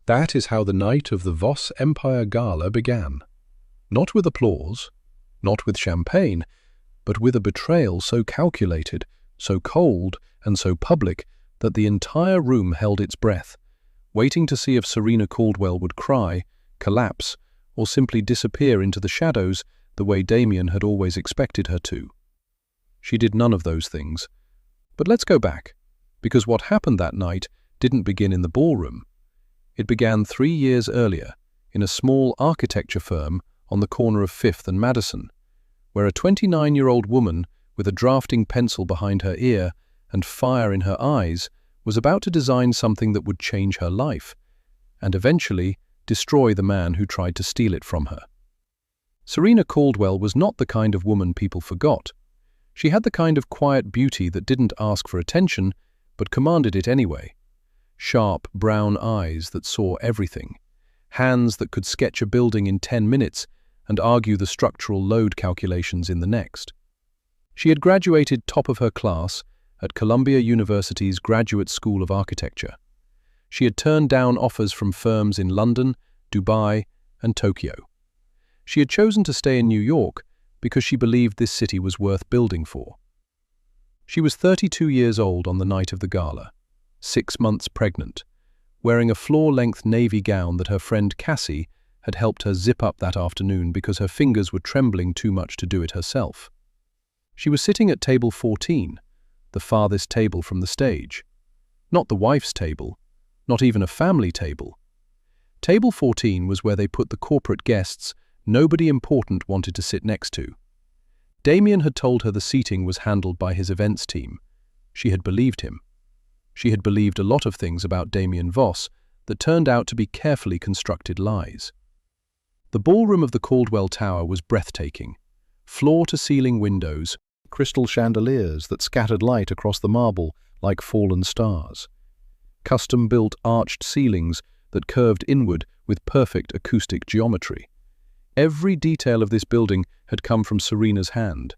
That is how the night of the Voss Empire Gala began. Not with applause, not with champagne, but with a betrayal so calculated, so cold, and so public that the entire room held its breath, waiting to see if Serena Caldwell would cry, collapse, or simply disappear into the shadows the way Damien had always expected her to. She did none of those things. But let's go back, because what happened that night didn't begin in the ballroom. It began 3 years earlier, in a small architecture firm on the corner of 5th and Madison, where a 29-year-old woman with a drafting pencil behind her ear and fire in her eyes was about to design something that would change her life, and eventually destroy the man who tried to steal it from her. Serena Caldwell was not the kind of woman people forgot. She had the kind of quiet beauty that didn't ask for attention, but commanded it anyway. Sharp, brown eyes that saw everything, hands that could sketch a building in 10 minutes and argue the structural load calculations in the next. She had graduated top of her class at Columbia University's Graduate School of Architecture. She had turned down offers from firms in London, Dubai, and Tokyo. She had chosen to stay in New York because she believed this city was worth building for. She was 32 years old on the night of the gala, 6 months pregnant, wearing a floor-length navy gown that her friend Cassie had helped her zip up that afternoon because her fingers were trembling too much to do it herself. She was sitting at table 14, the farthest table from the stage. Not the wife's table, not even a family table. Table 14 was where they put the corporate guests nobody important wanted to sit next to. Damien had told her the seating was handled by his events team. She had believed him. She had believed a lot of things about Damien Voss that turned out to be carefully constructed lies. The ballroom of the Caldwell Tower was breathtaking. Floor-to-ceiling windows, crystal chandeliers that scattered light across the marble like fallen stars. Custom-built arched ceilings that curved inward with perfect acoustic geometry. Every detail of this building had come from Serena's hand.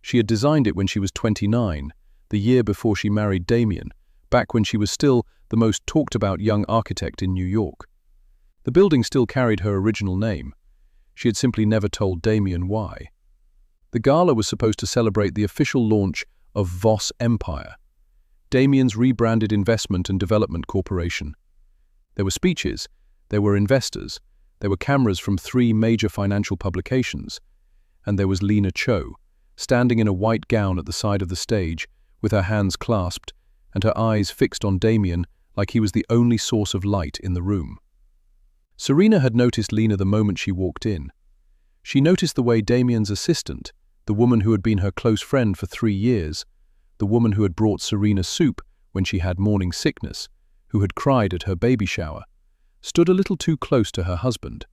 She had designed it when she was 29, the year before she married Damien, back when she was still the most talked-about young architect in New York. The building still carried her original name. She had simply never told Damien why. The gala was supposed to celebrate the official launch of Voss Empire, Damien's rebranded investment and development corporation. There were speeches, there were investors, there were cameras from 3 major financial publications, and there was Lena Cho, standing in a white gown at the side of the stage, with her hands clasped and her eyes fixed on Damien like he was the only source of light in the room. Serena had noticed Lena the moment she walked in. She noticed the way Damien's assistant, the woman who had been her close friend for 3 years, the woman who had brought Serena soup when she had morning sickness, who had cried at her baby shower, stood a little too close to her husband.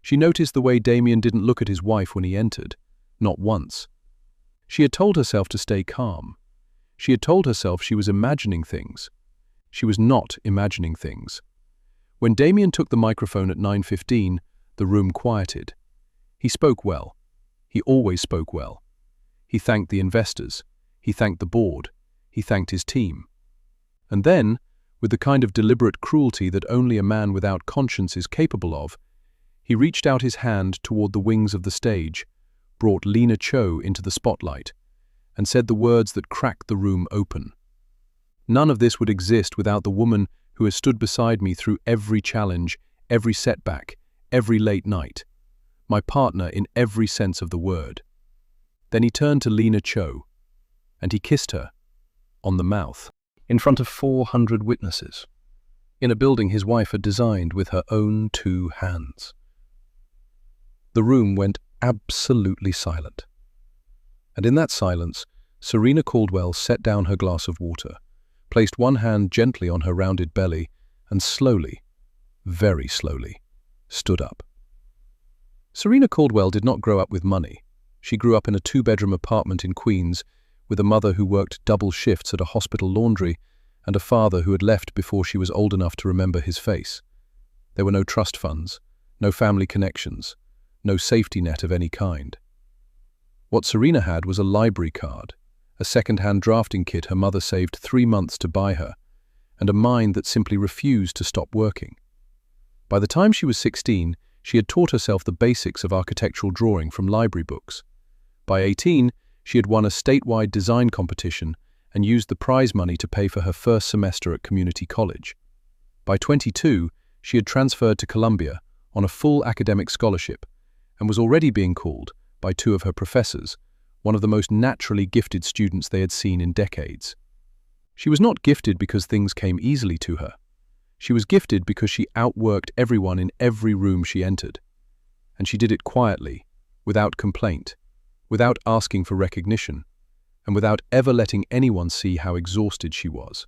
She noticed the way Damien didn't look at his wife when he entered, not once. She had told herself to stay calm. She had told herself she was imagining things. She was not imagining things. When Damien took the microphone at 9:15, the room quieted. He spoke well. He always spoke well. He thanked the investors. He thanked the board. He thanked his team. And then, with the kind of deliberate cruelty that only a man without conscience is capable of, he reached out his hand toward the wings of the stage, brought Lena Cho into the spotlight, and said the words that cracked the room open. None of this would exist without the woman who has stood beside me through every challenge, every setback, every late night. My partner in every sense of the word. Then he turned to Lena Cho, and he kissed her on the mouth, in front of 400 witnesses, in a building his wife had designed with her own 2 hands. The room went absolutely silent. And in that silence, Serena Caldwell set down her glass of water, placed one hand gently on her rounded belly, and slowly, very slowly, stood up. Serena Caldwell did not grow up with money. She grew up in a 2-bedroom apartment in Queens, with a mother who worked double shifts at a hospital laundry and a father who had left before she was old enough to remember his face. There were no trust funds, no family connections, no safety net of any kind. What Serena had was a library card, a second-hand drafting kit her mother saved 3 months to buy her, and a mind that simply refused to stop working. By the time she was 16, she had taught herself the basics of architectural drawing from library books. By 18, she had won a statewide design competition and used the prize money to pay for her first semester at community college. By 22, she had transferred to Columbia on a full academic scholarship and was already being called, by two of her professors, one of the most naturally gifted students they had seen in decades. She was not gifted because things came easily to her. She was gifted because she outworked everyone in every room she entered. And she did it quietly, without complaint, without asking for recognition, and without ever letting anyone see how exhausted she was.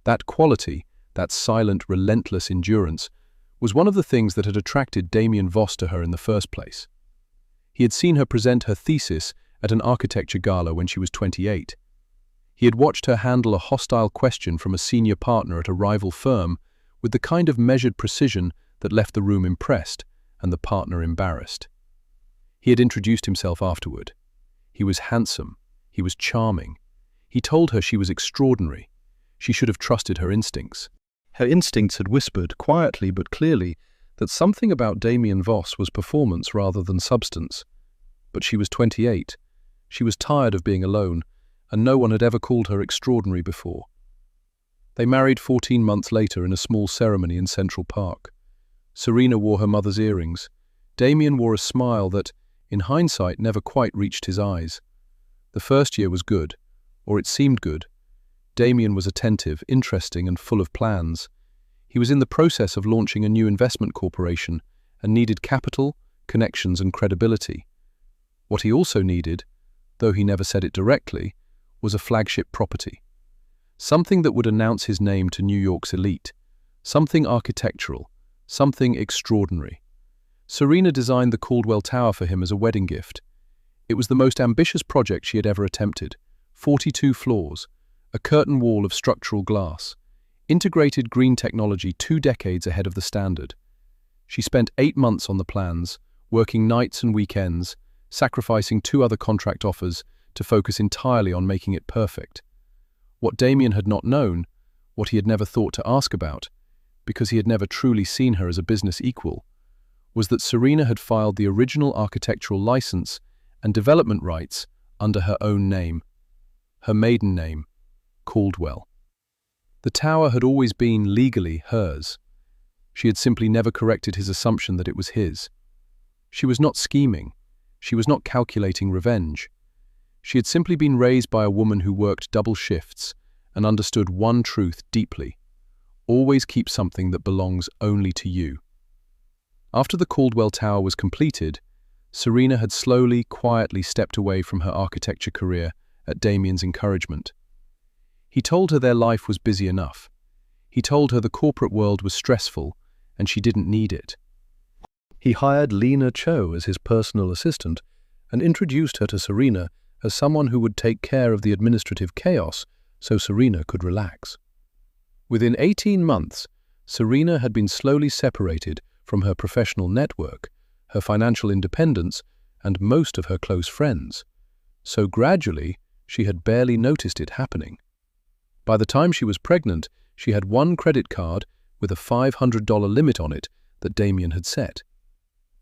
That quality, that silent, relentless endurance, was one of the things that had attracted Damien Voss to her in the first place. He had seen her present her thesis at an architecture gala when she was 28. He had watched her handle a hostile question from a senior partner at a rival firm with the kind of measured precision that left the room impressed and the partner embarrassed. He had introduced himself afterward. He was handsome. He was charming. He told her she was extraordinary. She should have trusted her instincts. Her instincts had whispered, quietly but clearly, that something about Damien Voss was performance rather than substance. But she was 28. She was tired of being alone, and no one had ever called her extraordinary before. They married 14 months later in a small ceremony in Central Park. Serena wore her mother's earrings. Damien wore a smile that, in hindsight, never quite reached his eyes. The first year was good, or it seemed good. Damien was attentive, interesting, and full of plans. He was in the process of launching a new investment corporation and needed capital, connections, and credibility. What he also needed, though he never said it directly, was a flagship property. Something that would announce his name to New York's elite. Something architectural, something extraordinary. Serena designed the Caldwell Tower for him as a wedding gift. It was the most ambitious project she had ever attempted. 42 floors, a curtain wall of structural glass, integrated green technology 2 decades ahead of the standard. She spent 8 months on the plans, working nights and weekends, sacrificing 2 other contract offers to focus entirely on making it perfect. What Damien had not known, what he had never thought to ask about, because he had never truly seen her as a business equal, was that Serena had filed the original architectural license and development rights under her own name, her maiden name, Caldwell. The tower had always been legally hers. She had simply never corrected his assumption that it was his. She was not scheming. She was not calculating revenge. She had simply been raised by a woman who worked double shifts and understood one truth deeply: always keep something that belongs only to you. After the Caldwell Tower was completed, Serena had slowly, quietly stepped away from her architecture career at Damien's encouragement. He told her their life was busy enough. He told her the corporate world was stressful and she didn't need it. He hired Lena Cho as his personal assistant and introduced her to Serena as someone who would take care of the administrative chaos so Serena could relax. Within 18 months, Serena had been slowly separated from her professional network, her financial independence, and most of her close friends. So gradually, she had barely noticed it happening. By the time she was pregnant, she had 1 credit card with a $500 limit on it that Damien had set.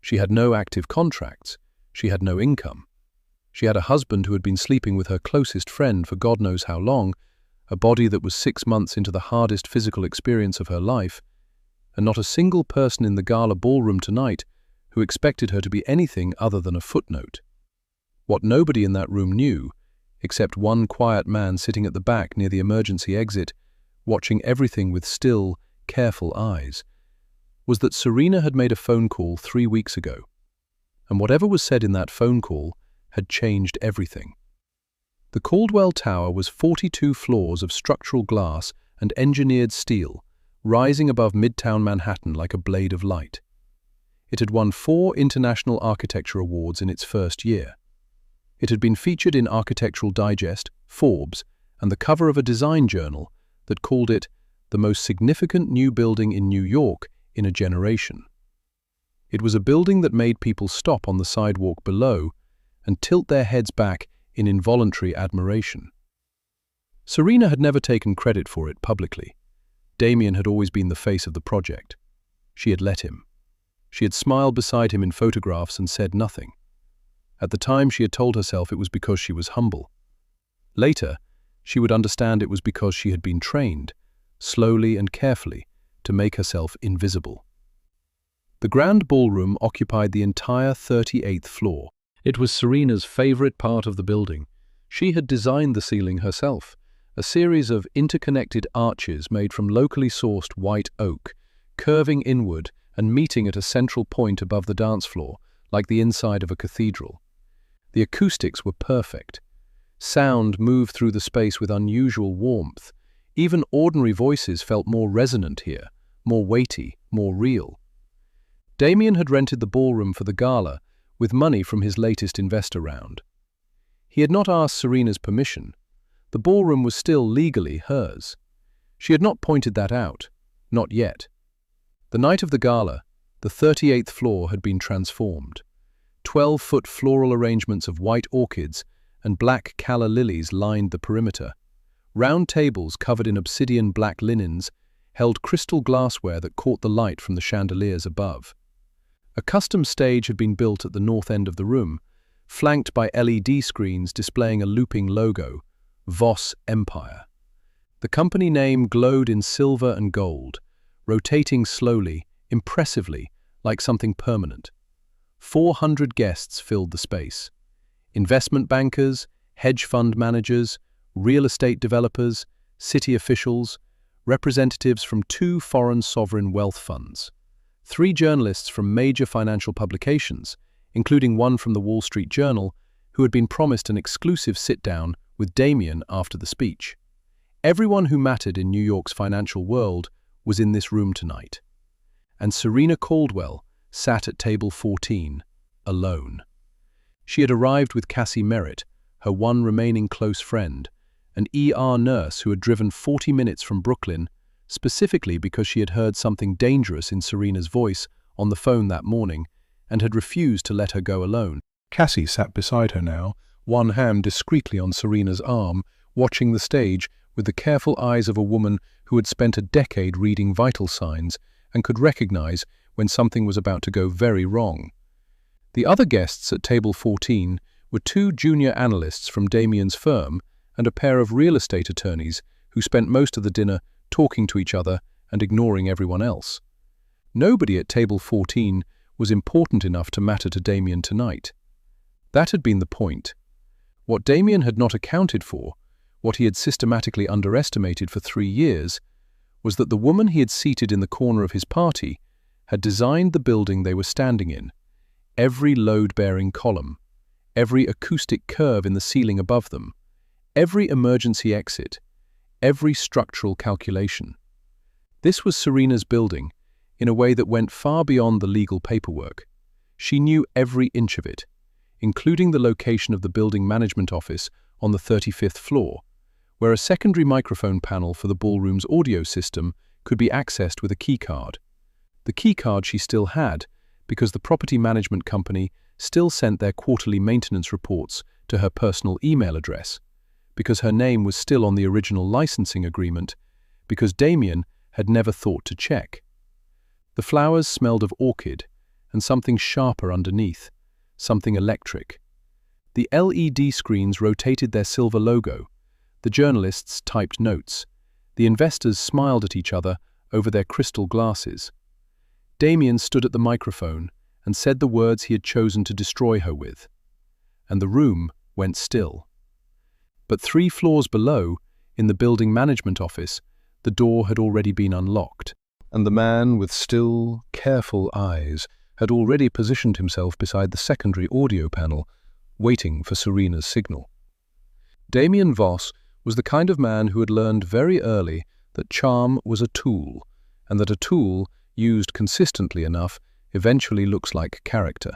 She had no active contracts. She had no income. She had a husband who had been sleeping with her closest friend for God knows how long, a body that was 6 months into the hardest physical experience of her life, and not a single person in the gala ballroom tonight who expected her to be anything other than a footnote. What nobody in that room knew, except one quiet man sitting at the back near the emergency exit, watching everything with still, careful eyes, was that Serena had made a phone call 3 weeks ago, and whatever was said in that phone call had changed everything. The Caldwell Tower was 42 floors of structural glass and engineered steel, rising above Midtown Manhattan like a blade of light. It had won 4 International Architecture Awards in its first year. It had been featured in Architectural Digest, Forbes, and the cover of a design journal that called it the most significant new building in New York in a generation. It was a building that made people stop on the sidewalk below and tilt their heads back in involuntary admiration. Serena had never taken credit for it publicly. Damien had always been the face of the project. She had let him. She had smiled beside him in photographs and said nothing. At the time, she had told herself it was because she was humble. Later, she would understand it was because she had been trained, slowly and carefully, to make herself invisible. The grand ballroom occupied the entire 38th floor. It was Serena's favorite part of the building. She had designed the ceiling herself, a series of interconnected arches made from locally sourced white oak, curving inward and meeting at a central point above the dance floor, like the inside of a cathedral. The acoustics were perfect. Sound moved through the space with unusual warmth. Even ordinary voices felt more resonant here, more weighty, more real. Damien had rented the ballroom for the gala with money from his latest investor round. He had not asked Serena's permission. The ballroom was still legally hers. She had not pointed that out, not yet. The night of the gala, the 38th floor had been transformed. 12-foot floral arrangements of white orchids and black calla lilies lined the perimeter. Round tables covered in obsidian black linens held crystal glassware that caught the light from the chandeliers above. A custom stage had been built at the north end of the room, flanked by LED screens displaying a looping logo, Voss Empire. The company name glowed in silver and gold, rotating slowly, impressively, like something permanent. 400 guests filled the space. Investment bankers, hedge fund managers, real estate developers, city officials, representatives from 2 foreign sovereign wealth funds, 3 journalists from major financial publications, including one from the Wall Street Journal, who had been promised an exclusive sit-down with Damien after the speech. Everyone who mattered in New York's financial world was in this room tonight. And Serena Caldwell sat at table 14, alone. She had arrived with Cassie Merritt, her one remaining close friend, an ER nurse who had driven 40 minutes from Brooklyn, specifically because she had heard something dangerous in Serena's voice on the phone that morning and had refused to let her go alone. Cassie sat beside her now, one hand discreetly on Serena's arm, watching the stage with the careful eyes of a woman who had spent a decade reading vital signs and could recognize when something was about to go very wrong. The other guests at table 14 were 2 junior analysts from Damien's firm and a pair of real estate attorneys who spent most of the dinner talking to each other and ignoring everyone else. Nobody at table 14 was important enough to matter to Damien tonight. That had been the point. What Damien had not accounted for, what he had systematically underestimated for 3 years, was that the woman he had seated in the corner of his party had designed the building they were standing in, every load-bearing column, every acoustic curve in the ceiling above them, every emergency exit, every structural calculation. This was Serena's building, in a way that went far beyond the legal paperwork. She knew every inch of it, including the location of the building management office on the 35th floor, where a secondary microphone panel for the ballroom's audio system could be accessed with a keycard. The keycard she still had, because the property management company still sent their quarterly maintenance reports to her personal email address, because her name was still on the original licensing agreement, because Damien had never thought to check. The flowers smelled of orchid, and something sharper underneath, something electric. The LED screens rotated their silver logo. The journalists typed notes. The investors smiled at each other over their crystal glasses. Damien stood at the microphone and said the words he had chosen to destroy her with. And the room went still. But 3 floors below, in the building management office, the door had already been unlocked, and the man with still, careful eyes had already positioned himself beside the secondary audio panel, waiting for Serena's signal. Damien Voss was the kind of man who had learned very early that charm was a tool, and that a tool, used consistently enough, eventually looks like character.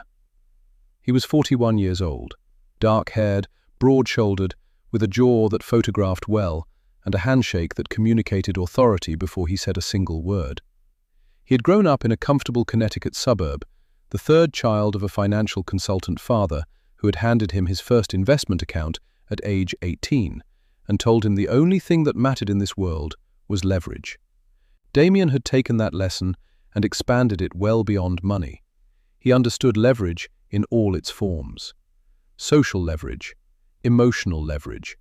He was 41 years old, dark-haired, broad-shouldered, with a jaw that photographed well, and a handshake that communicated authority before he said a single word. He had grown up in a comfortable Connecticut suburb, the 3rd child of a financial consultant father who had handed him his first investment account at age 18 and told him the only thing that mattered in this world was leverage. Damien had taken that lesson and expanded it well beyond money. He understood leverage in all its forms. Social leverage, emotional leverage,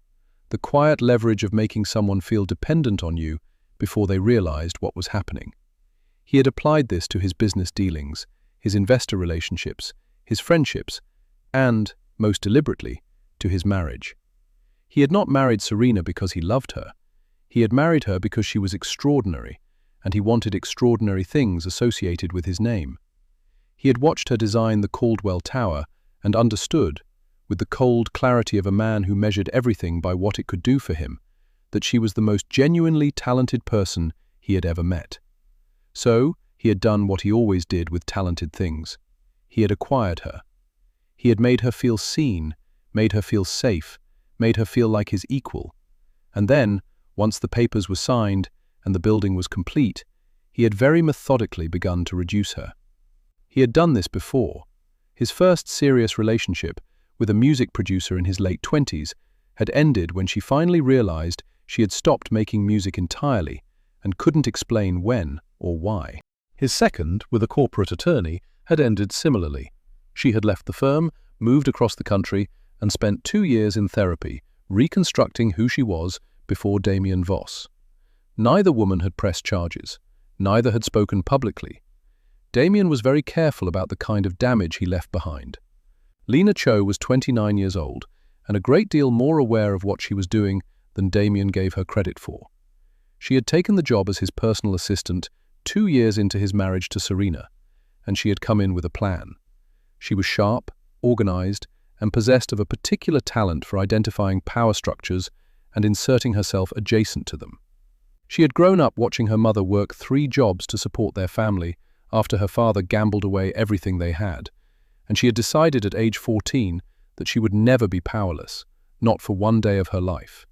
the quiet leverage of making someone feel dependent on you before they realized what was happening. He had applied this to his business dealings, his investor relationships, his friendships, and, most deliberately, to his marriage. He had not married Serena because he loved her. He had married her because she was extraordinary, and he wanted extraordinary things associated with his name. He had watched her design the Caldwell Tower and understood, with the cold clarity of a man who measured everything by what it could do for him, that she was the most genuinely talented person he had ever met. So, he had done what he always did with talented things. He had acquired her. He had made her feel seen, made her feel safe, made her feel like his equal. And then, once the papers were signed and the building was complete, he had very methodically begun to reduce her. He had done this before. His first serious relationship, with a music producer in his late 20s, had ended when she finally realized she had stopped making music entirely and couldn't explain when or why. His second, with a corporate attorney, had ended similarly. She had left the firm, moved across the country, and spent 2 years in therapy, reconstructing who she was before Damien Voss. Neither woman had pressed charges. Neither had spoken publicly. Damien was very careful about the kind of damage he left behind. Lena Cho was 29 years old, and a great deal more aware of what she was doing than Damien gave her credit for. She had taken the job as his personal assistant 2 years into his marriage to Serena, and she had come in with a plan. She was sharp, organized, and possessed of a particular talent for identifying power structures and inserting herself adjacent to them. She had grown up watching her mother work 3 jobs to support their family after her father gambled away everything they had, and she had decided at age 14 that she would never be powerless, not for one day of her life.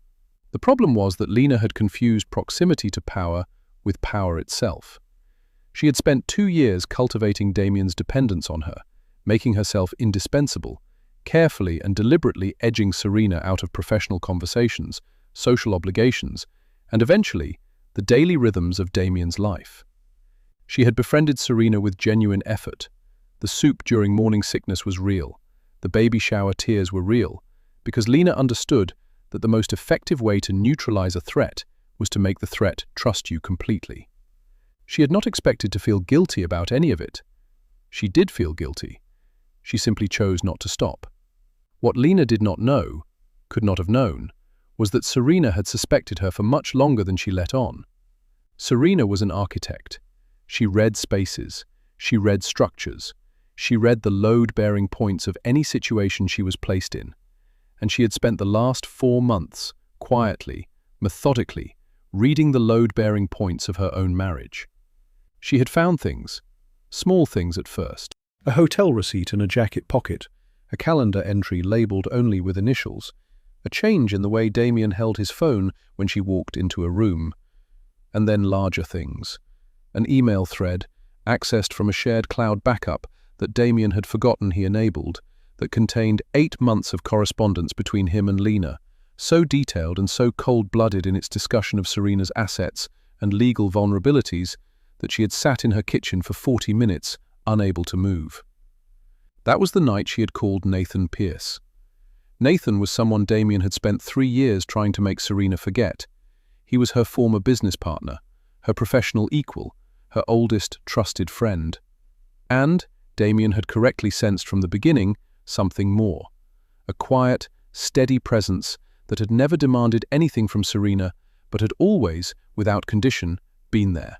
The problem was that Lena had confused proximity to power with power itself. She had spent 2 years cultivating Damien's dependence on her, making herself indispensable, carefully and deliberately edging Serena out of professional conversations, social obligations, and eventually, the daily rhythms of Damien's life. She had befriended Serena with genuine effort. The soup during morning sickness was real. The baby shower tears were real, because Lena understood that the most effective way to neutralize a threat was to make the threat trust you completely. She had not expected to feel guilty about any of it. She did feel guilty. She simply chose not to stop. What Lena did not know, could not have known, was that Serena had suspected her for much longer than she let on. Serena was an architect. She read spaces. She read structures. She read the load-bearing points of any situation she was placed in. And she had spent the last 4 months, quietly, methodically, reading the load-bearing points of her own marriage. She had found things, small things at first. A hotel receipt in a jacket pocket, a calendar entry labelled only with initials, a change in the way Damien held his phone when she walked into a room, and then larger things. An email thread, accessed from a shared cloud backup that Damien had forgotten he enabled, that contained 8 months of correspondence between him and Lena, so detailed and so cold-blooded in its discussion of Serena's assets and legal vulnerabilities that she had sat in her kitchen for 40 minutes, unable to move. That was the night she had called Nathan Pierce. Nathan was someone Damien had spent 3 years trying to make Serena forget. He was her former business partner, her professional equal, her oldest trusted friend. And, Damien had correctly sensed from the beginning, something more. A quiet, steady presence that had never demanded anything from Serena, but had always, without condition, been there.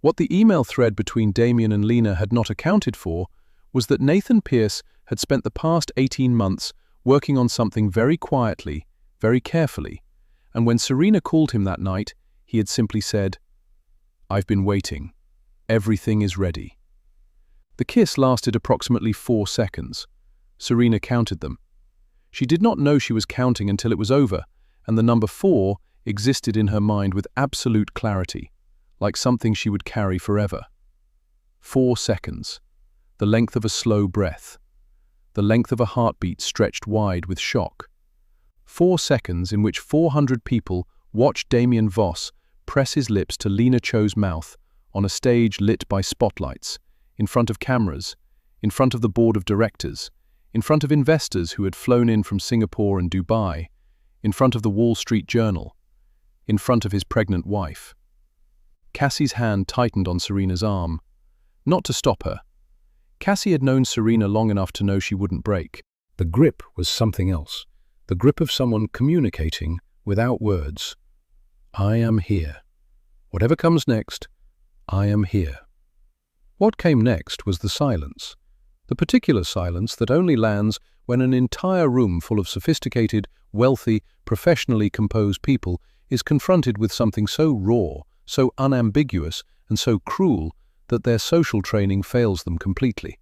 What the email thread between Damien and Lena had not accounted for was that Nathan Pierce had spent the past 18 months working on something very quietly, very carefully, and when Serena called him that night, he had simply said, "I've been waiting. Everything is ready." The kiss lasted approximately 4 seconds. Serena counted them. She did not know she was counting until it was over, and the number 4 existed in her mind with absolute clarity, like something she would carry forever. 4 seconds. The length of a slow breath. The length of a heartbeat stretched wide with shock. 4 seconds in which 400 people watched Damien Voss press his lips to Lena Cho's mouth on a stage lit by spotlights, in front of cameras, in front of the board of directors, in front of investors who had flown in from Singapore and Dubai, in front of the Wall Street Journal, in front of his pregnant wife. Cassie's hand tightened on Serena's arm, not to stop her. Cassie had known Serena long enough to know she wouldn't break. The grip was something else, the grip of someone communicating without words. I am here. Whatever comes next, I am here. What came next was the silence, the particular silence that only lands when an entire room full of sophisticated, wealthy, professionally composed people is confronted with something so raw, so unambiguous, and so cruel that their social training fails them completely.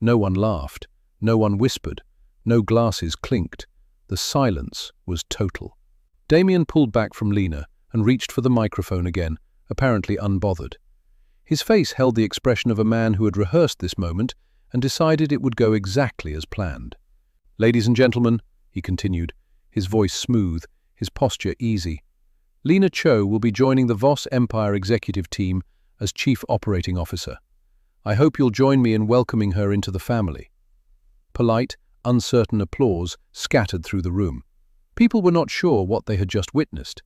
No one laughed, no one whispered, no glasses clinked. The silence was total. Damien pulled back from Lena and reached for the microphone again, apparently unbothered. His face held the expression of a man who had rehearsed this moment and decided it would go exactly as planned. "Ladies and gentlemen," he continued, his voice smooth, his posture easy, "Lena Cho will be joining the Voss Empire executive team as Chief Operating Officer. I hope you'll join me in welcoming her into the family." Polite, uncertain applause scattered through the room. People were not sure what they had just witnessed.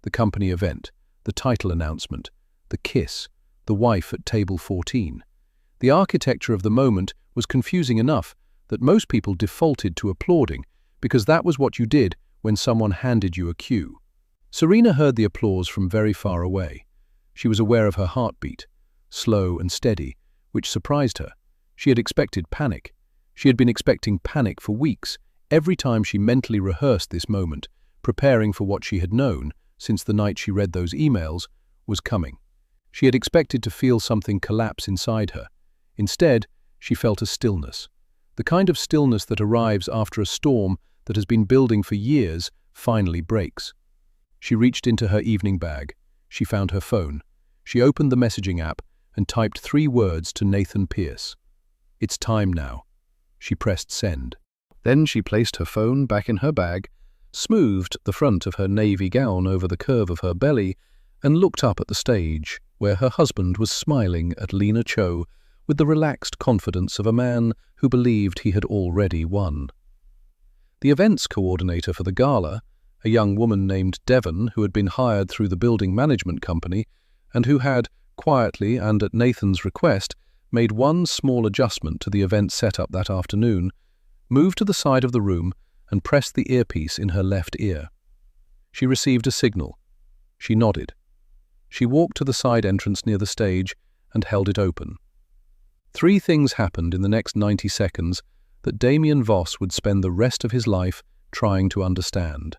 The company event, the title announcement, the kiss, the wife at table 14. The architecture of the moment was confusing enough that most people defaulted to applauding because that was what you did when someone handed you a cue. Serena heard the applause from very far away. She was aware of her heartbeat, slow and steady, which surprised her. She had expected panic. She had been expecting panic for weeks, every time she mentally rehearsed this moment, preparing for what she had known, since the night she read those emails, was coming. She had expected to feel something collapse inside her. Instead, she felt a stillness. The kind of stillness that arrives after a storm that has been building for years finally breaks. She reached into her evening bag. She found her phone. She opened the messaging app and typed 3 words to Nathan Pierce. "It's time now." She pressed send. Then she placed her phone back in her bag, smoothed the front of her navy gown over the curve of her belly, and looked up at the stage, where her husband was smiling at Lena Cho with the relaxed confidence of a man who believed he had already won. The events coordinator for the gala, a young woman named Devon who had been hired through the building management company and who had, quietly and at Nathan's request, made one small adjustment to the event setup that afternoon, moved to the side of the room and pressed the earpiece in her left ear. She received a signal. She nodded. She walked to the side entrance near the stage and held it open. 3 things happened in the next 90 seconds that Damien Voss would spend the rest of his life trying to understand.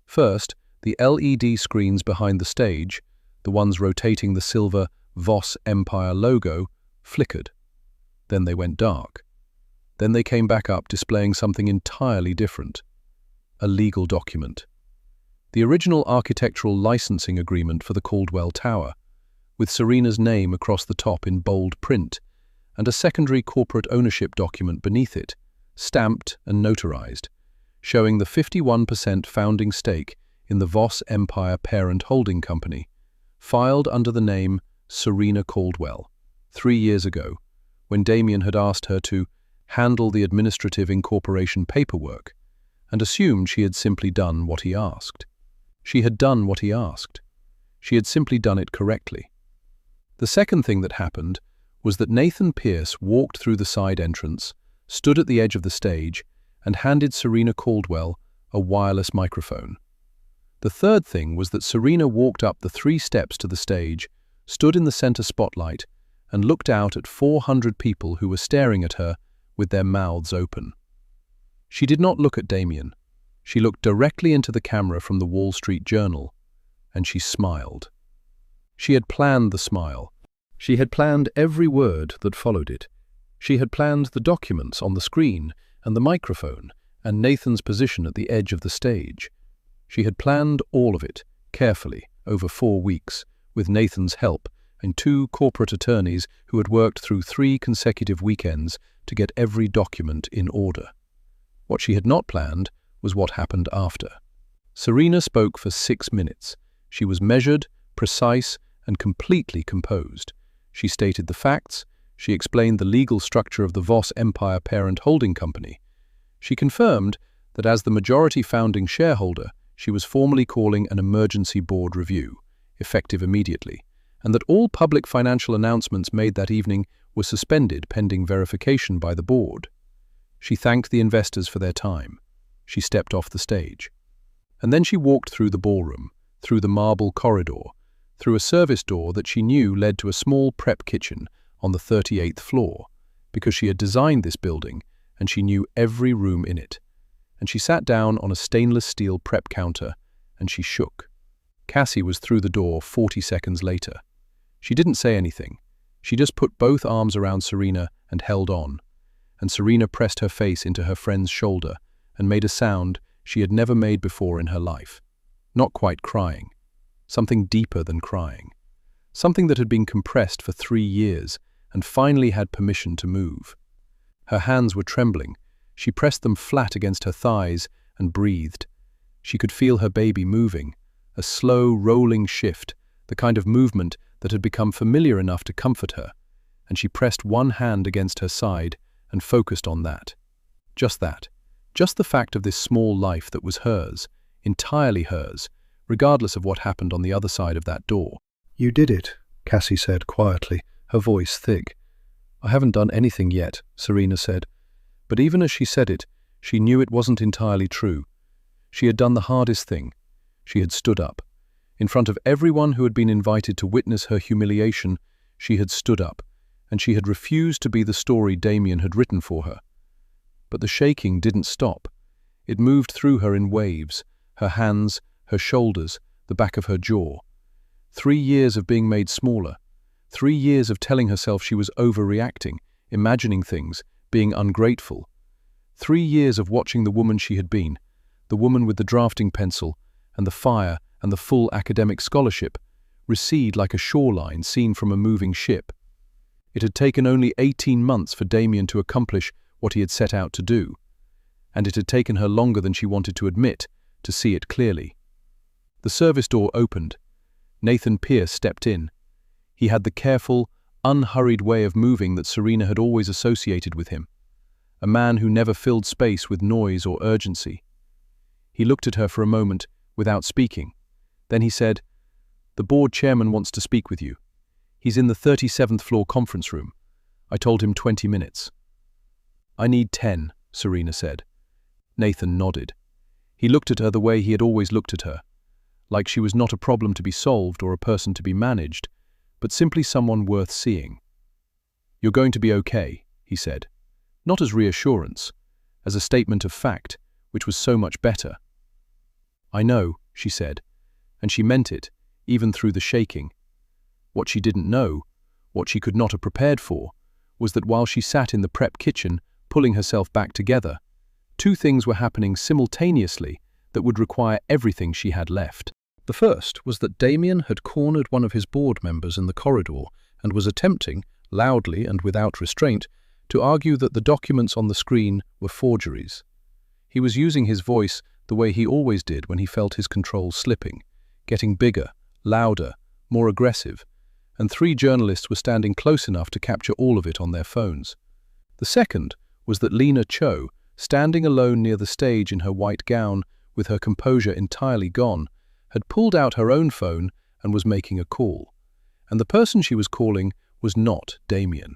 First, the LED screens behind the stage, the ones rotating the silver Voss Empire logo, flickered. Then they went dark. Then they came back up displaying something entirely different. A legal document. The original architectural licensing agreement for the Caldwell Tower, with Serena's name across the top in bold print, and a secondary corporate ownership document beneath it, stamped and notarized, showing the 51% founding stake in the Voss Empire parent holding company, filed under the name Serena Caldwell, 3 years ago, when Damien had asked her to handle the administrative incorporation paperwork, and assumed she had simply done what he asked. She had done what he asked. She had simply done it correctly. The second thing that happened was that Nathan Pierce walked through the side entrance, stood at the edge of the stage, and handed Serena Caldwell a wireless microphone. The third thing was that Serena walked up the 3 steps to the stage, stood in the center spotlight, and looked out at 400 people who were staring at her with their mouths open. She did not look at Damien. She looked directly into the camera from the Wall Street Journal, and she smiled. She had planned the smile. She had planned every word that followed it. She had planned the documents on the screen and the microphone and Nathan's position at the edge of the stage. She had planned all of it, carefully, over 4 weeks, with Nathan's help and 2 corporate attorneys who had worked through 3 consecutive weekends to get every document in order. What she had not planned was what happened after. Serena spoke for 6 minutes. She was measured, precise, and completely composed. She stated the facts. She explained the legal structure of the Voss Empire parent holding company. She confirmed that as the majority founding shareholder, she was formally calling an emergency board review, effective immediately, and that all public financial announcements made that evening were suspended pending verification by the board. She thanked the investors for their time. She stepped off the stage. And then she walked through the ballroom, through the marble corridor, through a service door that she knew led to a small prep kitchen on the 38th floor, because she had designed this building and she knew every room in it. And she sat down on a stainless steel prep counter, and she shook. Cassie was through the door 40 seconds later. She didn't say anything. She just put both arms around Serena and held on. And Serena pressed her face into her friend's shoulder and made a sound she had never made before in her life. Not quite crying. Something deeper than crying. Something that had been compressed for 3 years and finally had permission to move. Her hands were trembling. She pressed them flat against her thighs and breathed. She could feel her baby moving, a slow, rolling shift, the kind of movement that had become familiar enough to comfort her, and she pressed one hand against her side and focused on that. Just that. Just the fact of this small life that was hers, entirely hers, regardless of what happened on the other side of that door. "You did it," Cassie said quietly, her voice thick. "I haven't done anything yet," Serena said. But even as she said it, she knew it wasn't entirely true. She had done the hardest thing. She had stood up. In front of everyone who had been invited to witness her humiliation, she had stood up, and she had refused to be the story Damien had written for her. But the shaking didn't stop. It moved through her in waves, her hands, her shoulders, the back of her jaw. 3 years of being made smaller. 3 years of telling herself she was overreacting, imagining things, being ungrateful. 3 years of watching the woman she had been, the woman with the drafting pencil and the fire and the full academic scholarship, recede like a shoreline seen from a moving ship. It had taken only 18 months for Damien to accomplish what he had set out to do, and it had taken her longer than she wanted to admit to see it clearly. The service door opened. Nathan Pierce stepped in. He had the careful, unhurried way of moving that Serena had always associated with him, a man who never filled space with noise or urgency. He looked at her for a moment without speaking. Then he said, "The board chairman wants to speak with you. He's in the 37th floor conference room. I told him 20 minutes. "I need 10, Serena said. Nathan nodded. He looked at her the way he had always looked at her, like she was not a problem to be solved or a person to be managed, but simply someone worth seeing. "You're going to be okay," he said, not as reassurance, as a statement of fact, which was so much better. "I know," she said, and she meant it, even through the shaking. What she didn't know, what she could not have prepared for, was that while she sat in the prep kitchen, pulling herself back together, 2 things were happening simultaneously that would require everything she had left. The first was that Damien had cornered one of his board members in the corridor and was attempting, loudly and without restraint, to argue that the documents on the screen were forgeries. He was using his voice the way he always did when he felt his control slipping, getting bigger, louder, more aggressive, and 3 journalists were standing close enough to capture all of it on their phones. The second was that Lena Cho, standing alone near the stage in her white gown with her composure entirely gone, had pulled out her own phone and was making a call. And the person she was calling was not Damien.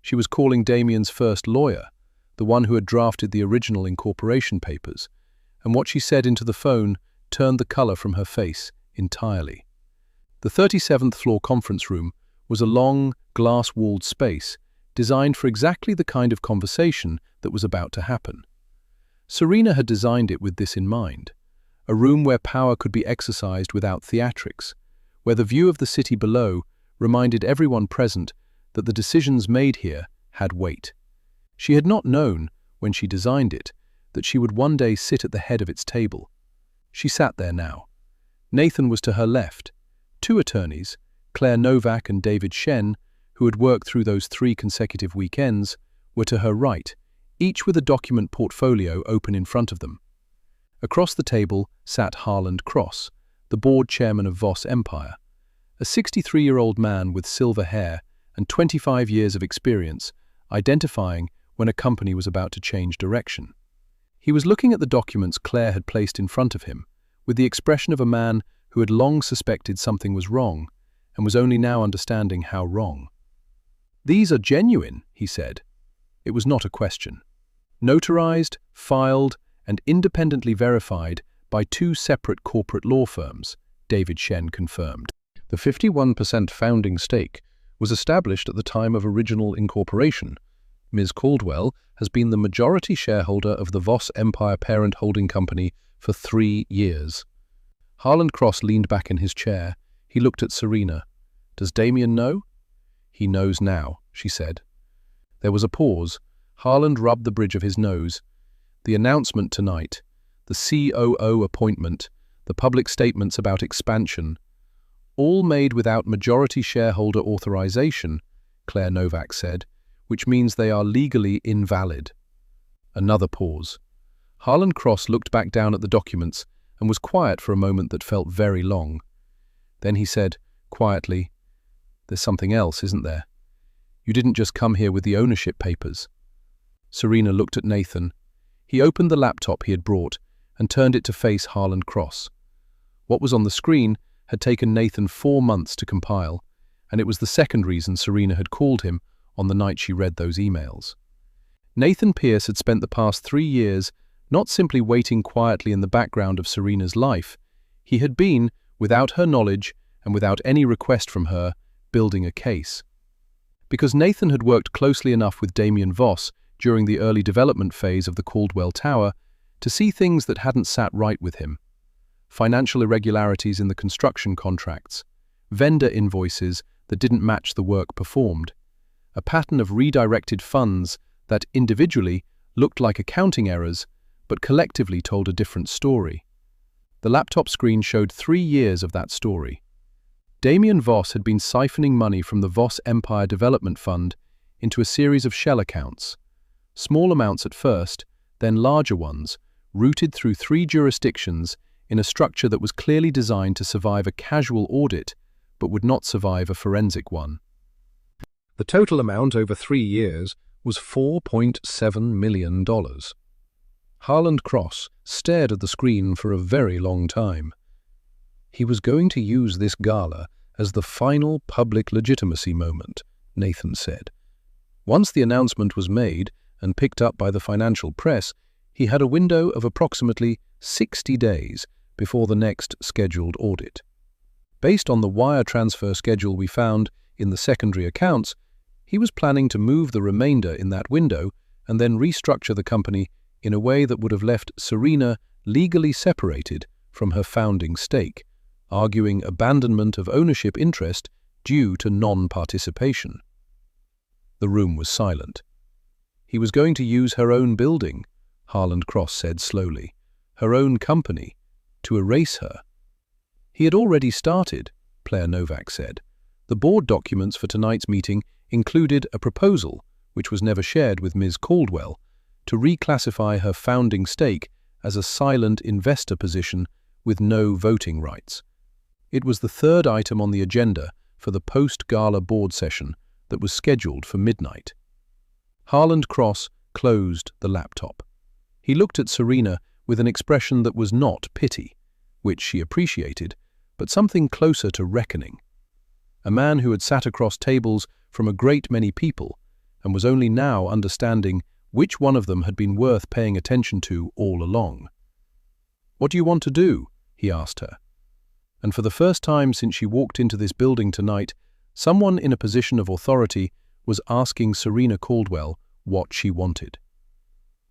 She was calling Damien's first lawyer, the one who had drafted the original incorporation papers, and what she said into the phone turned the color from her face entirely. The 37th floor conference room was a long, glass-walled space designed for exactly the kind of conversation that was about to happen. Serena had designed it with this in mind, a room where power could be exercised without theatrics, where the view of the city below reminded everyone present that the decisions made here had weight. She had not known, when she designed it, that she would one day sit at the head of its table. She sat there now. Nathan was to her left. 2 attorneys, Claire Novak and David Shen, who had worked through those 3 consecutive weekends, were to her right, each with a document portfolio open in front of them. Across the table sat Harland Cross, the board chairman of Voss Empire, a 63-year-old man with silver hair and 25 years of experience, identifying when a company was about to change direction. He was looking at the documents Claire had placed in front of him, with the expression of a man who had long suspected something was wrong, and was only now understanding how wrong. "These are genuine," he said. It was not a question. Notarized, filed, and independently verified by two separate corporate law firms, David Shen confirmed. The 51% founding stake was established at the time of original incorporation. Ms. Caldwell has been the majority shareholder of the Voss Empire parent holding company for 3 years. Harland Cross leaned back in his chair. He looked at Serena. "Does Damien know?" "He knows now," she said. There was a pause. Harland rubbed the bridge of his nose. The announcement tonight, the COO appointment, the public statements about expansion, all made without majority shareholder authorization, Claire Novak said, which means they are legally invalid. Another pause. Harland Cross looked back down at the documents and was quiet for a moment that felt very long. Then he said, quietly, "There's something else, isn't there? You didn't just come here with the ownership papers." Serena looked at Nathan. He opened the laptop he had brought and turned it to face Harland Cross. What was on the screen had taken Nathan 4 months to compile, and it was the second reason Serena had called him on the night she read those emails. Nathan Pierce had spent the past 3 years not simply waiting quietly in the background of Serena's life. He had been, without her knowledge and without any request from her, building a case. Because Nathan had worked closely enough with Damien Voss during the early development phase of the Caldwell Tower to see things that hadn't sat right with him. Financial irregularities in the construction contracts, vendor invoices that didn't match the work performed, a pattern of redirected funds that individually looked like accounting errors but collectively told a different story. The laptop screen showed 3 years of that story. Damien Voss had been siphoning money from the Voss Empire Development Fund into a series of shell accounts, small amounts at first, then larger ones, routed through 3 jurisdictions in a structure that was clearly designed to survive a casual audit but would not survive a forensic one. The total amount over 3 years was $4.7 million. Harland Cross stared at the screen for a very long time. He was going to use this gala as the final public legitimacy moment, Nathan said. Once the announcement was made and picked up by the financial press, he had a window of approximately 60 days before the next scheduled audit. Based on the wire transfer schedule we found in the secondary accounts, he was planning to move the remainder in that window and then restructure the company in a way that would have left Serena legally separated from her founding stake, arguing abandonment of ownership interest due to non-participation. The room was silent. He was going to use her own building, Harland Cross said slowly, her own company, to erase her. He had already started, Claire Novak said. The board documents for tonight's meeting included a proposal, which was never shared with Ms. Caldwell, to reclassify her founding stake as a silent investor position with no voting rights. It was the 3rd item on the agenda for the post-gala board session that was scheduled for midnight. Harland Cross closed the laptop. He looked at Serena with an expression that was not pity, which she appreciated, but something closer to reckoning. A man who had sat across tables from a great many people and was only now understanding which one of them had been worth paying attention to all along. "What do you want to do?" he asked her. And for the first time since she walked into this building tonight, someone in a position of authority was asking Serena Caldwell what she wanted.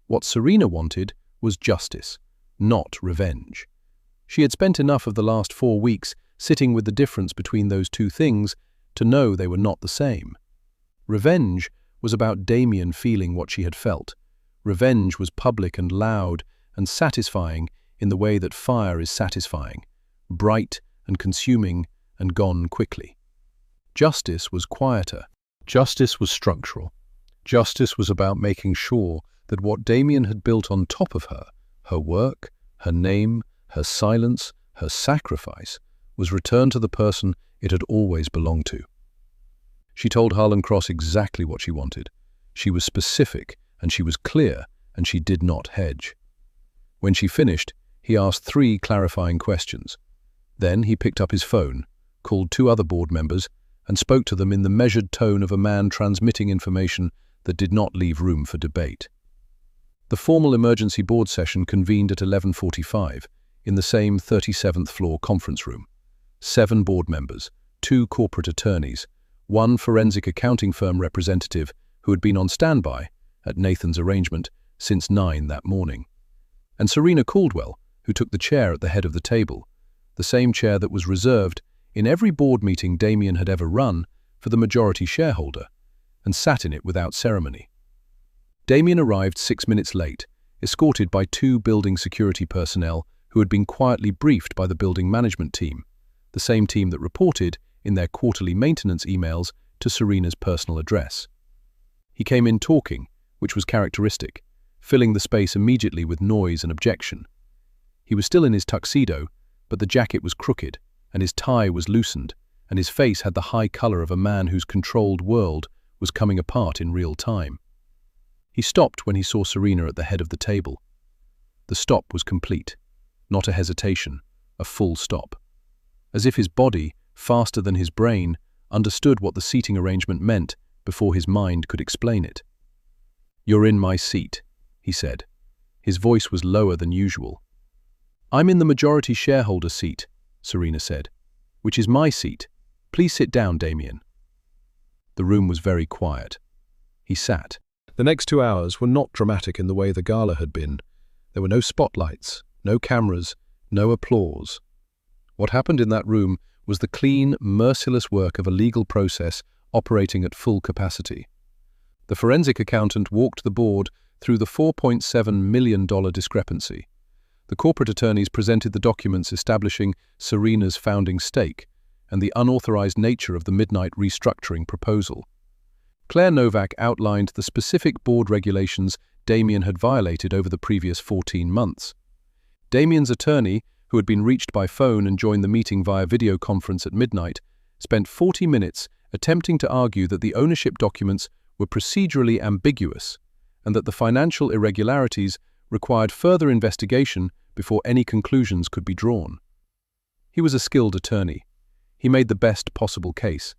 What Serena wanted was justice, not revenge. She had spent enough of the last 4 weeks sitting with the difference between those two things to know they were not the same. Revenge was about Damien feeling what she had felt. Revenge was public and loud and satisfying in the way that fire is satisfying, bright and consuming and gone quickly. Justice was quieter. Justice was structural. Justice was about making sure that what Damien had built on top of her, her work, her name, her silence, her sacrifice, was returned to the person it had always belonged to. She told Harlan Cross exactly what she wanted. She was specific, and she was clear, and she did not hedge. When she finished, he asked 3 clarifying questions. Then he picked up his phone, called 2 other board members, and spoke to them in the measured tone of a man transmitting information that did not leave room for debate. The formal emergency board session convened at 11:45 in the same 37th floor conference room. 7 board members, 2 corporate attorneys, 1 forensic accounting firm representative who had been on standby, at Nathan's arrangement, since 9 that morning, and Serena Caldwell, who took the chair at the head of the table, the same chair that was reserved in every board meeting Damien had ever run for the majority shareholder, and sat in it without ceremony. Damien arrived 6 minutes late, escorted by 2 building security personnel who had been quietly briefed by the building management team, the same team that reported, in their quarterly maintenance emails, to Serena's personal address. He came in talking, which was characteristic, filling the space immediately with noise and objection. He was still in his tuxedo, but the jacket was crooked, and his tie was loosened, and his face had the high color of a man whose controlled world was coming apart in real time. He stopped when he saw Serena at the head of the table. The stop was complete, not a hesitation, a full stop. As if his body, faster than his brain, understood what the seating arrangement meant before his mind could explain it. "You're in my seat," he said. His voice was lower than usual. "I'm in the majority shareholder seat," Serena said, "which is my seat. Please sit down, Damien." The room was very quiet. He sat. The next 2 hours were not dramatic in the way the gala had been. There were no spotlights, no cameras, no applause. What happened in that room was the clean, merciless work of a legal process operating at full capacity. The forensic accountant walked the board through the $4.7 million discrepancy. The corporate attorneys presented the documents establishing Serena's founding stake and the unauthorized nature of the midnight restructuring proposal. Claire Novak outlined the specific board regulations Damien had violated over the previous 14 months. Damien's attorney, who had been reached by phone and joined the meeting via video conference at midnight, spent 40 minutes attempting to argue that the ownership documents were procedurally ambiguous and that the financial irregularities required further investigation before any conclusions could be drawn. He was a skilled attorney. He made the best possible case.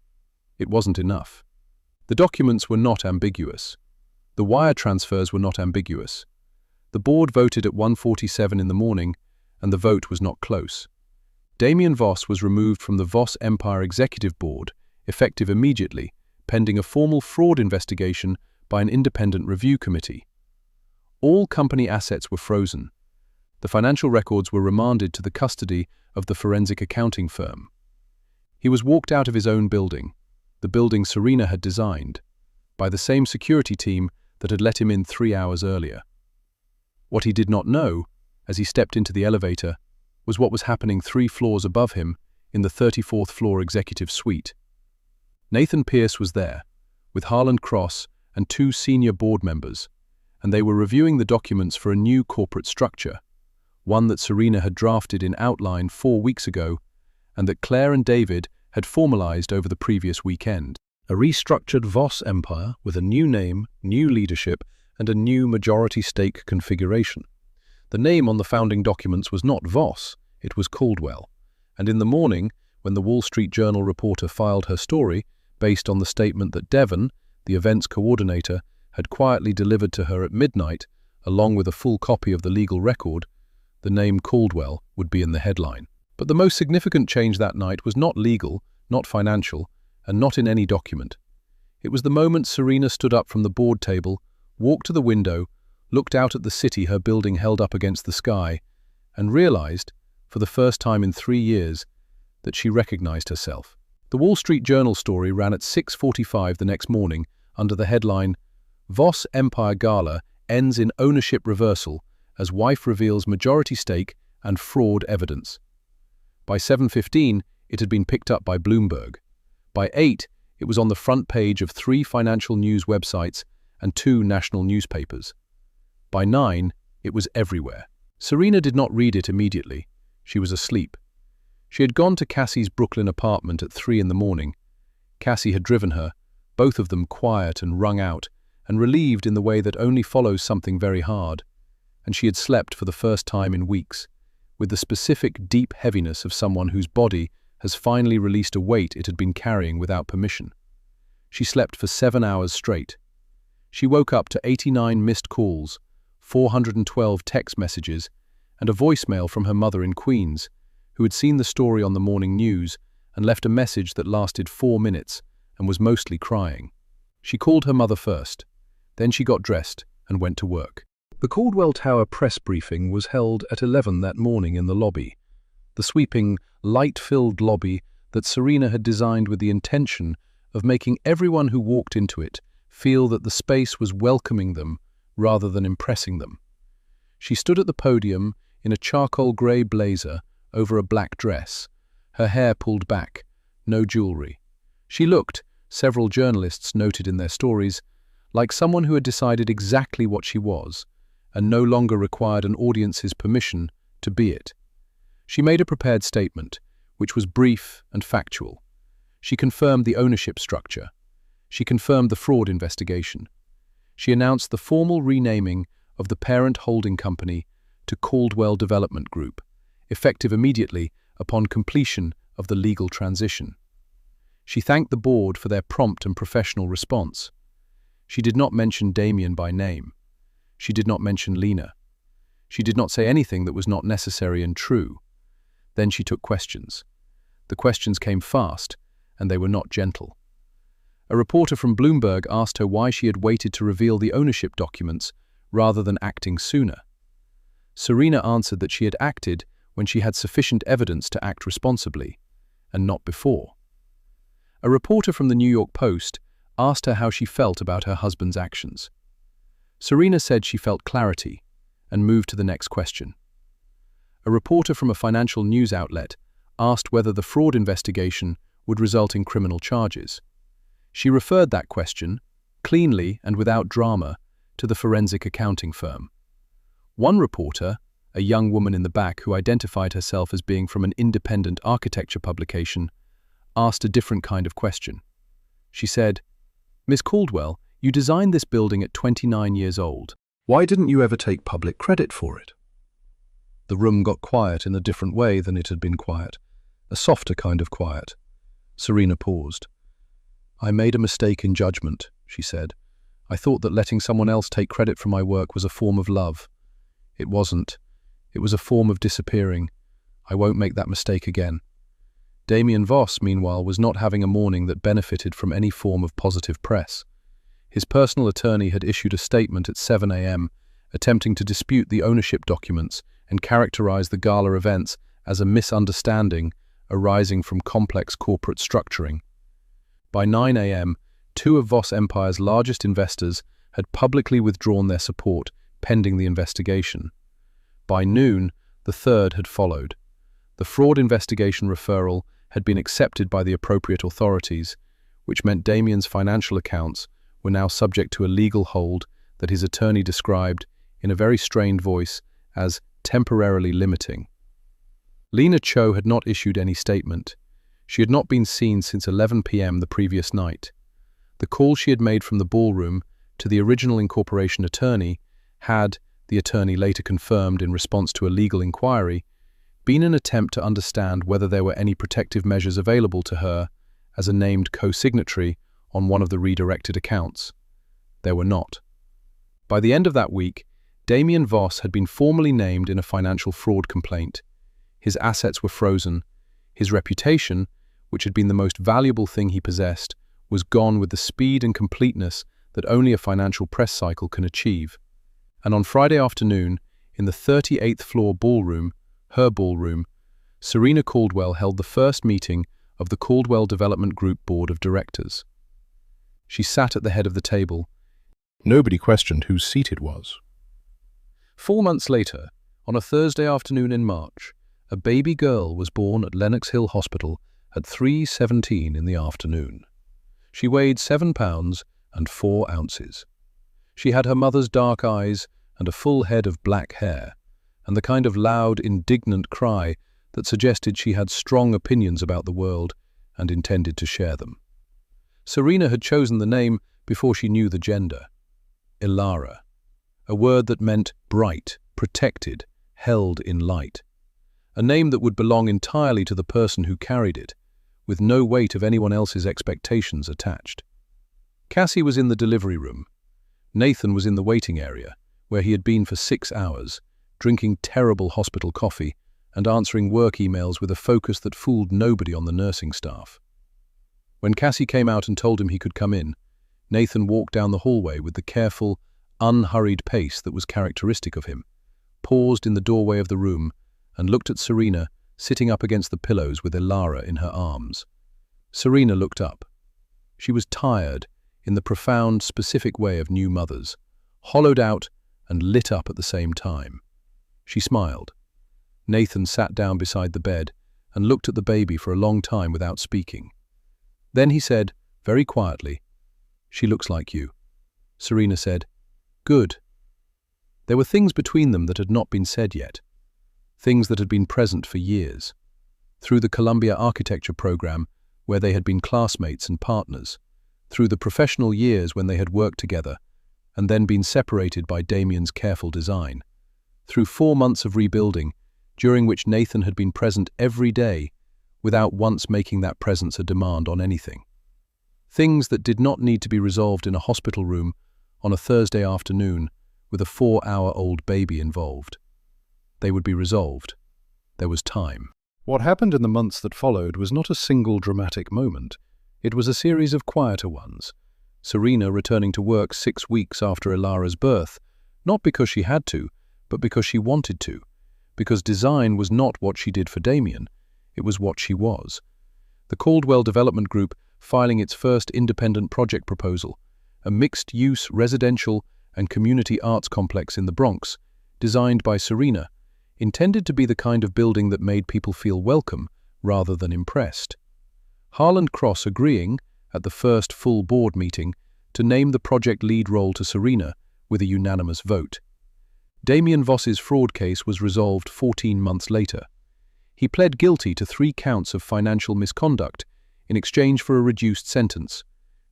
It wasn't enough. The documents were not ambiguous. The wire transfers were not ambiguous. The board voted at 1:47 in the morning, and the vote was not close. Damien Voss was removed from the Voss Empire Executive Board, effective immediately, pending a formal fraud investigation by an independent review committee. All company assets were frozen. The financial records were remanded to the custody of the forensic accounting firm. He was walked out of his own building, the building Serena had designed, by the same security team that had let him in 3 hours earlier. What he did not know, as he stepped into the elevator, was what was happening 3 floors above him in the 34th floor executive suite. Nathan Pierce was there, with Harlan Cross and 2 senior board members, and they were reviewing the documents for a new corporate structure, one that Serena had drafted in outline 4 weeks ago, and that Claire and David had formalized over the previous weekend. A restructured Voss empire with a new name, new leadership, and a new majority stake configuration. The name on the founding documents was not Voss, it was Caldwell, and in the morning, when the Wall Street Journal reporter filed her story, based on the statement that Devon, the events coordinator, had quietly delivered to her at midnight, along with a full copy of the legal record, the name Caldwell would be in the headline. But the most significant change that night was not legal, not financial, and not in any document. It was the moment Serena stood up from the board table, walked to the window, looked out at the city her building held up against the sky, and realized, for the first time in 3 years, that she recognized herself. The Wall Street Journal story ran at 6:45 the next morning under the headline, "Voss Empire Gala Ends in Ownership Reversal as Wife Reveals Majority Stake and Fraud Evidence." By 7:15, it had been picked up by Bloomberg. By 8, it was on the front page of 3 financial news websites and 2 national newspapers. By 9, it was everywhere. Serena did not read it immediately. She was asleep. She had gone to Cassie's Brooklyn apartment at 3 in the morning. Cassie had driven her, both of them quiet and wrung out, and relieved in the way that only follows something very hard. And she had slept for the first time in weeks, with the specific deep heaviness of someone whose body has finally released a weight it had been carrying without permission. She slept for 7 hours straight. She woke up to 89 missed calls, 412 text messages, and a voicemail from her mother in Queens, who had seen the story on the morning news and left a message that lasted 4 minutes and was mostly crying. She called her mother first. Then she got dressed and went to work. The Caldwell Tower press briefing was held at 11 that morning in the lobby, the sweeping, light-filled lobby that Serena had designed with the intention of making everyone who walked into it feel that the space was welcoming them rather than impressing them. She stood at the podium in a charcoal grey blazer over a black dress, her hair pulled back, no jewelry. She looked, several journalists noted in their stories, like someone who had decided exactly what she was and no longer required an audience's permission to be it. She made a prepared statement, which was brief and factual. She confirmed the ownership structure. She confirmed the fraud investigation. She announced the formal renaming of the parent holding company to Caldwell Development Group, effective immediately upon completion of the legal transition. She thanked the board for their prompt and professional response. She did not mention Damien by name. She did not mention Lena. She did not say anything that was not necessary and true. Then she took questions. The questions came fast, and they were not gentle. A reporter from Bloomberg asked her why she had waited to reveal the ownership documents rather than acting sooner. Serena answered that she had acted when she had sufficient evidence to act responsibly, and not before. A reporter from the New York Post asked her how she felt about her husband's actions. Serena said she felt clarity and moved to the next question. A reporter from a financial news outlet asked whether the fraud investigation would result in criminal charges. She referred that question, cleanly and without drama, to the forensic accounting firm. One reporter, a young woman in the back who identified herself as being from an independent architecture publication, asked a different kind of question. She said, "Miss Caldwell, you designed this building at 29 years old. Why didn't you ever take public credit for it?" The room got quiet in a different way than it had been quiet, a softer kind of quiet. Serena paused. "I made a mistake in judgment," she said. "I thought that letting someone else take credit for my work was a form of love. It wasn't. It was a form of disappearing. I won't make that mistake again." Damien Voss, meanwhile, was not having a morning that benefited from any form of positive press. His personal attorney had issued a statement at 7 a.m., attempting to dispute the ownership documents and characterize the gala events as a misunderstanding arising from complex corporate structuring. By 9 a.m., two of Voss Empire's largest investors had publicly withdrawn their support pending the investigation. By noon, the third had followed. The fraud investigation referral had been accepted by the appropriate authorities, which meant Damien's financial accounts were now subject to a legal hold that his attorney described, in a very strained voice, as temporarily limiting. Lena Cho had not issued any statement. She had not been seen since 11 p.m. the previous night. The call she had made from the ballroom to the original incorporation attorney had, the attorney later confirmed in response to a legal inquiry, been an attempt to understand whether there were any protective measures available to her as a named co-signatory on one of the redirected accounts. There were not. By the end of that week, Damien Voss had been formally named in a financial fraud complaint. His assets were frozen. His reputation, which had been the most valuable thing he possessed, was gone with the speed and completeness that only a financial press cycle can achieve. And on Friday afternoon, in the 38th floor ballroom, her ballroom, Serena Caldwell held the first meeting of the Caldwell Development Group Board of Directors. She sat at the head of the table. Nobody questioned whose seat it was. 4 months later, on a Thursday afternoon in March, a baby girl was born at Lenox Hill Hospital at 3:17 in the afternoon. She weighed 7 pounds and 4 ounces. She had her mother's dark eyes and a full head of black hair, and the kind of loud, indignant cry that suggested she had strong opinions about the world and intended to share them. Serena had chosen the name before she knew the gender. Ilara, a word that meant bright, protected, held in light. A name that would belong entirely to the person who carried it, with no weight of anyone else's expectations attached. Cassie was in the delivery room. Nathan was in the waiting area, where he had been for 6 hours, drinking terrible hospital coffee and answering work emails with a focus that fooled nobody on the nursing staff. When Cassie came out and told him he could come in, Nathan walked down the hallway with the careful, unhurried pace that was characteristic of him, paused in the doorway of the room, and looked at Serena, sitting up against the pillows with Ilara in her arms. Serena looked up. She was tired, in the profound, specific way of new mothers, hollowed out and lit up at the same time. She smiled. Nathan sat down beside the bed and looked at the baby for a long time without speaking. Then he said, very quietly, "She looks like you." Serena said, "Good." There were things between them that had not been said yet, things that had been present for years. Through the Columbia Architecture program, where they had been classmates and partners, through the professional years when they had worked together, and then been separated by Damien's careful design, through 4 months of rebuilding, during which Nathan had been present every day, without once making that presence a demand on anything. Things that did not need to be resolved in a hospital room on a Thursday afternoon with a 4-hour-old baby involved. They would be resolved. There was time. What happened in the months that followed was not a single dramatic moment. It was a series of quieter ones. Serena returning to work 6 weeks after Ilara's birth, not because she had to, but because she wanted to, because design was not what she did for Damien, it was what she was. The Caldwell Development Group filing its first independent project proposal, a mixed-use residential and community arts complex in the Bronx, designed by Serena, intended to be the kind of building that made people feel welcome rather than impressed. Harland Cross agreeing, at the first full board meeting, to name the project lead role to Serena with a unanimous vote. Damien Voss's fraud case was resolved 14 months later. He pled guilty to 3 counts of financial misconduct in exchange for a reduced sentence,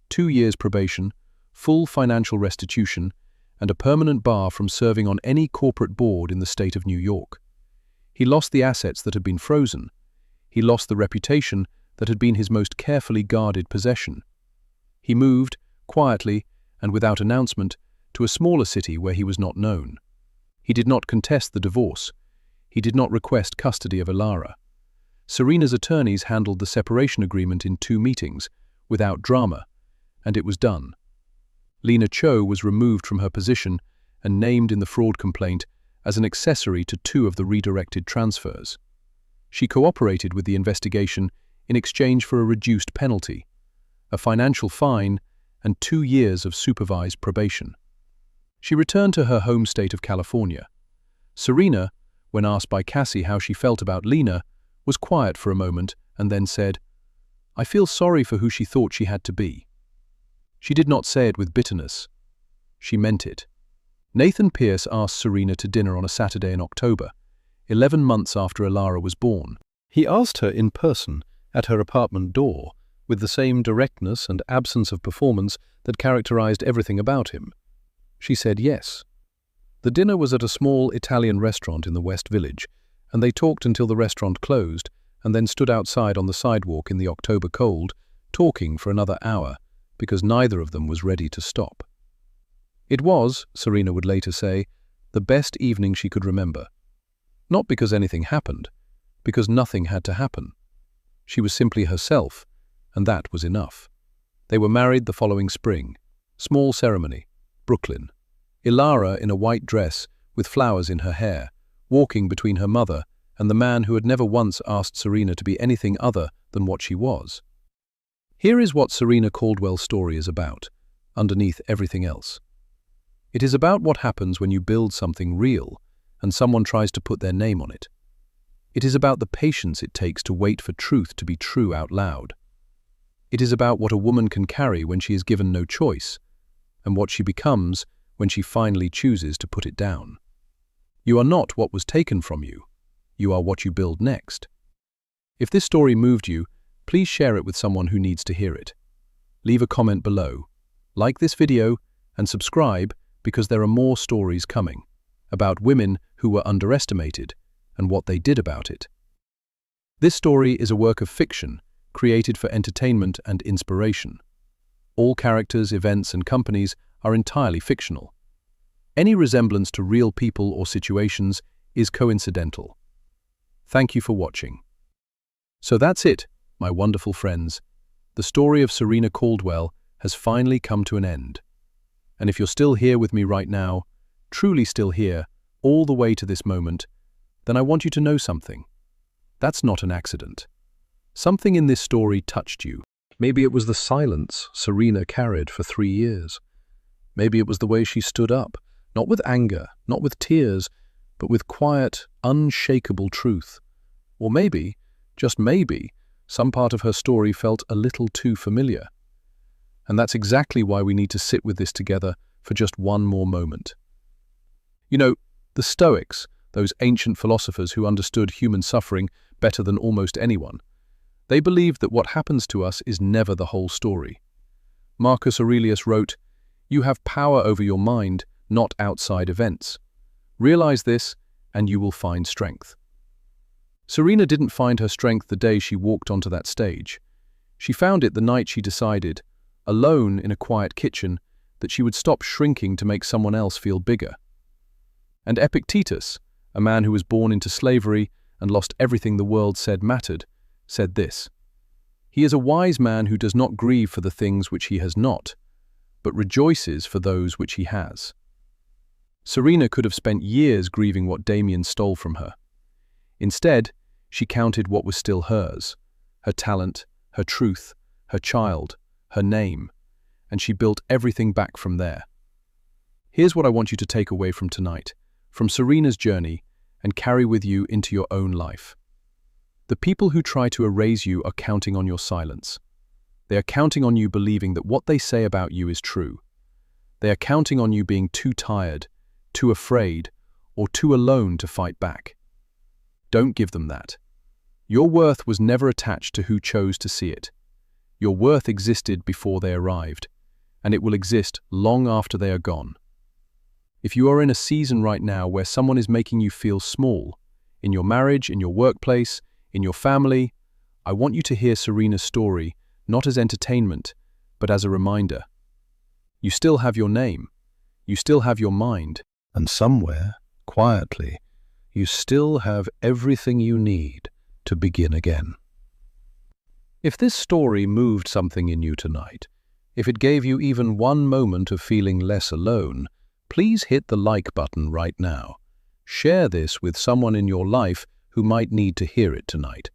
2 years probation, full financial restitution, and a permanent bar from serving on any corporate board in the state of New York. He lost the assets that had been frozen. He lost the reputation that had been his most carefully guarded possession. He moved, quietly and without announcement, to a smaller city where he was not known. He did not contest the divorce. He did not request custody of Ilara. Serena's attorneys handled the separation agreement in 2 meetings, without drama, and it was done. Lena Cho was removed from her position and named in the fraud complaint as an accessory to 2 of the redirected transfers. She cooperated with the investigation in exchange for a reduced penalty, a financial fine, and 2 years of supervised probation. She returned to her home state of California. Serena, when asked by Cassie how she felt about Lena, was quiet for a moment and then said, "I feel sorry for who she thought she had to be." She did not say it with bitterness. She meant it. Nathan Pierce asked Serena to dinner on a Saturday in October, 11 months after Ilara was born. He asked her in person, at her apartment door, with the same directness and absence of performance that characterized everything about him. She said yes. The dinner was at a small Italian restaurant in the West Village, and they talked until the restaurant closed and then stood outside on the sidewalk in the October cold, talking for another hour, because neither of them was ready to stop. It was, Serena would later say, the best evening she could remember. Not because anything happened, because nothing had to happen. She was simply herself, and that was enough. They were married the following spring. Small ceremony. Brooklyn. Ilara in a white dress with flowers in her hair, walking between her mother and the man who had never once asked Serena to be anything other than what she was. Here is what Serena Caldwell's story is about, underneath everything else. It is about what happens when you build something real and someone tries to put their name on it. It is about the patience it takes to wait for truth to be true out loud. It is about what a woman can carry when she is given no choice, and what she becomes when she finally chooses to put it down. You are not what was taken from you. You are what you build next. If this story moved you, please share it with someone who needs to hear it. Leave a comment below, like this video, and subscribe because there are more stories coming about women who were underestimated and what they did about it. This story is a work of fiction created for entertainment and inspiration. All characters, events, and companies are entirely fictional. Any resemblance to real people or situations is coincidental. Thank you for watching. So that's it, my wonderful friends. The story of Serena Caldwell has finally come to an end. And if you're still here with me right now, truly still here, all the way to this moment, then I want you to know something. That's not an accident. Something in this story touched you. Maybe it was the silence Serena carried for 3 years. Maybe it was the way she stood up, not with anger, not with tears, but with quiet, unshakable truth. Or maybe, just maybe, some part of her story felt a little too familiar. And that's exactly why we need to sit with this together for just one more moment. You know, the Stoics, those ancient philosophers who understood human suffering better than almost anyone, they believed that what happens to us is never the whole story. Marcus Aurelius wrote, "You have power over your mind, not outside events. Realize this, and you will find strength." Serena didn't find her strength the day she walked onto that stage. She found it the night she decided, alone in a quiet kitchen, that she would stop shrinking to make someone else feel bigger. And Epictetus, a man who was born into slavery and lost everything the world said mattered, said this: "He is a wise man who does not grieve for the things which he has not, but rejoices for those which he has." Serena could have spent years grieving what Damien stole from her. Instead, she counted what was still hers: her talent, her truth, her child, her name, and she built everything back from there. Here's what I want you to take away from tonight, from Serena's journey, and carry with you into your own life. The people who try to erase you are counting on your silence. They are counting on you believing that what they say about you is true. They are counting on you being too tired, too afraid, or too alone to fight back. Don't give them that. Your worth was never attached to who chose to see it. Your worth existed before they arrived, and it will exist long after they are gone. If you are in a season right now where someone is making you feel small, in your marriage, in your workplace, in your family, I want you to hear Serena's story, not as entertainment, but as a reminder. You still have your name. You still have your mind. And somewhere, quietly, you still have everything you need to begin again. If this story moved something in you tonight, if it gave you even one moment of feeling less alone, please hit the like button right now. Share this with someone in your life who might need to hear it tonight.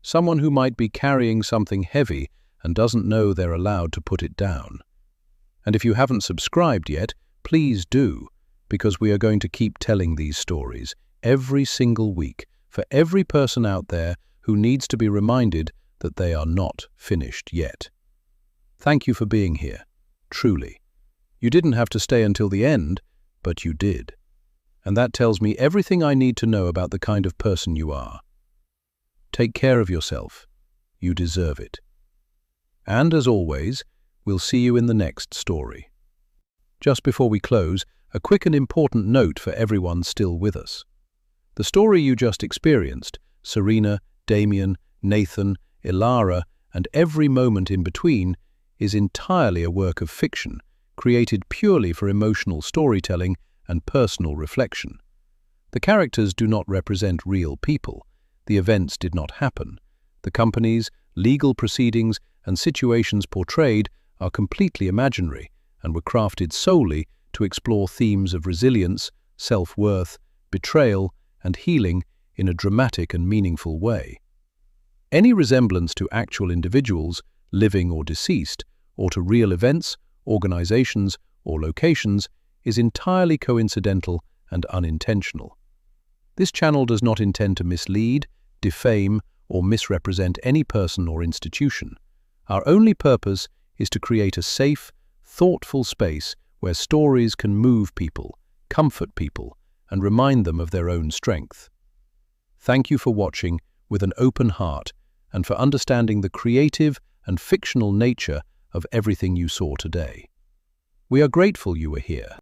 Someone who might be carrying something heavy and doesn't know they're allowed to put it down. And if you haven't subscribed yet, please do, because we are going to keep telling these stories every single week for every person out there who needs to be reminded that they are not finished yet. Thank you for being here, truly. You didn't have to stay until the end, but you did. And that tells me everything I need to know about the kind of person you are. Take care of yourself. You deserve it. And as always, we'll see you in the next story. Just before we close, a quick and important note for everyone still with us. The story you just experienced, Serena, Damien, Nathan, Ilara, and every moment in between, is entirely a work of fiction, created purely for emotional storytelling and personal reflection. The characters do not represent real people. The events did not happen. The companies, legal proceedings, and situations portrayed are completely imaginary and were crafted solely to explore themes of resilience, self-worth, betrayal, and healing in a dramatic and meaningful way. Any resemblance to actual individuals, living or deceased, or to real events, organizations, or locations is entirely coincidental and unintentional. This channel does not intend to mislead, defame, or misrepresent any person or institution. Our only purpose is to create a safe, thoughtful space where stories can move people, comfort people, and remind them of their own strength. Thank you for watching with an open heart and for understanding the creative and fictional nature of everything you saw today. We are grateful you were here.